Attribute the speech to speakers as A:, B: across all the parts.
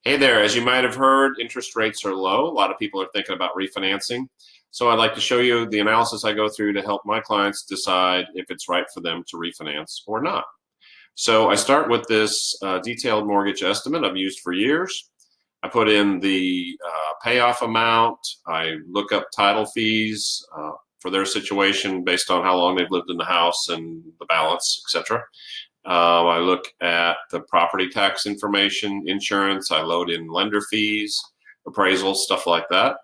A: Hey there, as you might have heard, interest rates are low. A lot of people are thinking about refinancing. So I'd like to show you the analysis I go through to help my clients decide if it's right for them to refinance or not. So I start with this detailed mortgage estimate I've used for years. I put in the payoff amount. I look up title fees for their situation based on how long they've lived in the house and the balance, etc. I look at the property tax information, insurance. I load in lender fees, appraisals, stuff like that.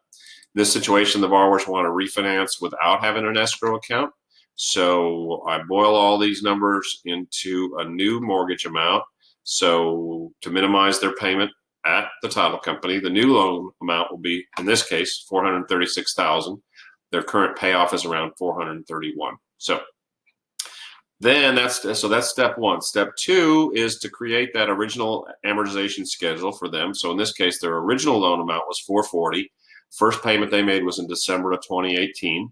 A: In this situation, the borrowers want to refinance without having an escrow account. So I boil all these numbers into a new mortgage amount. So to minimize their payment at the title company, the new loan amount will be, in this case, $436,000. Their current payoff is around $431,000. Then that's step one. Step two is to create that original amortization schedule for them. So in this case, their original loan amount was $440,000. First payment they made was in December of 2018,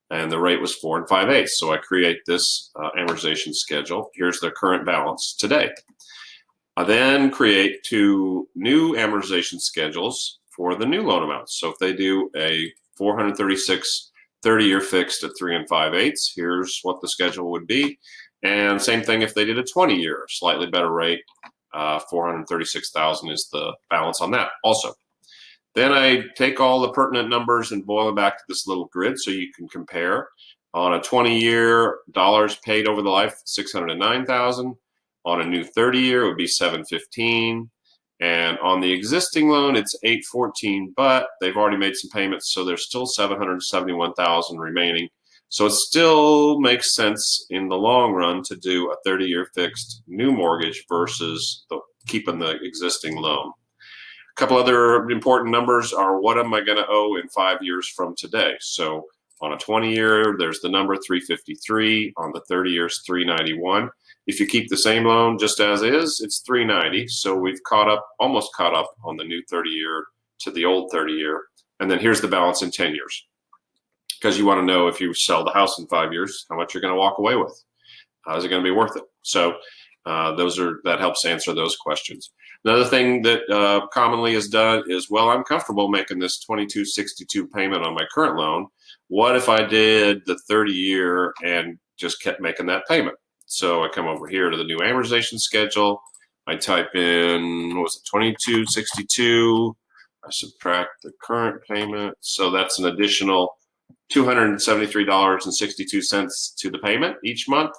A: and the rate was 4 5/8. So I create this amortization schedule. Here's their current balance today. I then create two new amortization schedules for the new loan amounts. So if they do a 436 30-year fixed at 3 5/8, here's what the schedule would be. And same thing if they did a 20-year, slightly better rate. 436,000 is the balance on that also. Then I take all the pertinent numbers and boil them back to this little grid so you can compare. On a 20-year, dollars paid over the life, 609,000. On a new 30-year, it would be 715. And on the existing loan, it's 814, but they've already made some payments, so there's still 771,000 remaining. So it still makes sense in the long run to do a 30-year fixed new mortgage versus keeping the existing loan. A couple other important numbers are, what am I going to owe in 5 years from today? So on a 20-year, there's the number 353. On the 30 years, 391. If you keep the same loan just as is, it's 390. So we've almost caught up on the new 30-year to the old 30-year. And then here's the balance in 10 years. Because you want to know, if you sell the house in 5 years, how much you're going to walk away with. Is it going to be worth it? So that helps answer those questions. Another thing that commonly is done is, well, I'm comfortable making this $22.62 payment on my current loan. What if I did the 30-year and just kept making that payment? So I come over here to the new amortization schedule. I type in, what was it, $22.62. I subtract the current payment. So that's an additional $273.62 to the payment each month.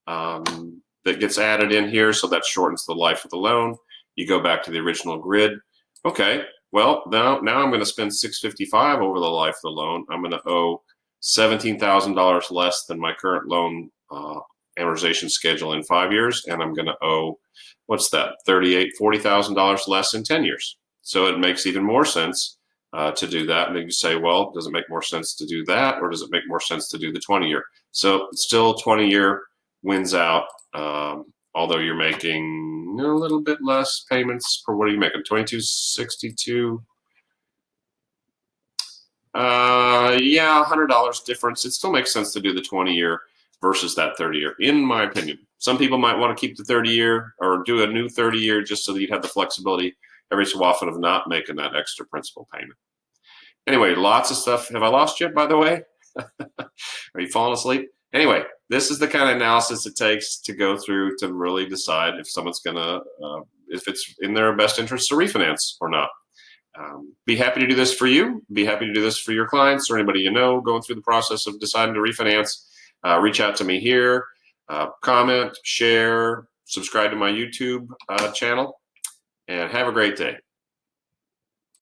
A: That gets added in here, so that shortens the life of the loan. You go back to the original grid. Okay, well, now I'm going to spend $655 over the life of the loan. I'm going to owe $17,000 less than my current loan amortization schedule in 5 years, and I'm going to owe, what's that, $40,000 less in 10 years. So it makes even more sense to do that. And then you say, well, does it make more sense to do that, or does it make more sense to do the 20-year? So still 20-year wins out, although you're making a little bit less payments per, what are you making, $22.62? Yeah, $100 difference. It still makes sense to do the 20-year versus that 30-year, in my opinion. Some people might want to keep the 30-year or do a new 30-year just so that you'd have the flexibility every so often of not making that extra principal payment. Anyway, lots of stuff. Have I lost you, by the way? Are you falling asleep? Anyway, this is the kind of analysis it takes to go through to really decide if someone's going to, if it's in their best interest to refinance or not. Be happy to do this for you. Be happy to do this for your clients or anybody you know going through the process of deciding to refinance. Reach out to me here. Comment, share, subscribe to my YouTube channel, and have a great day.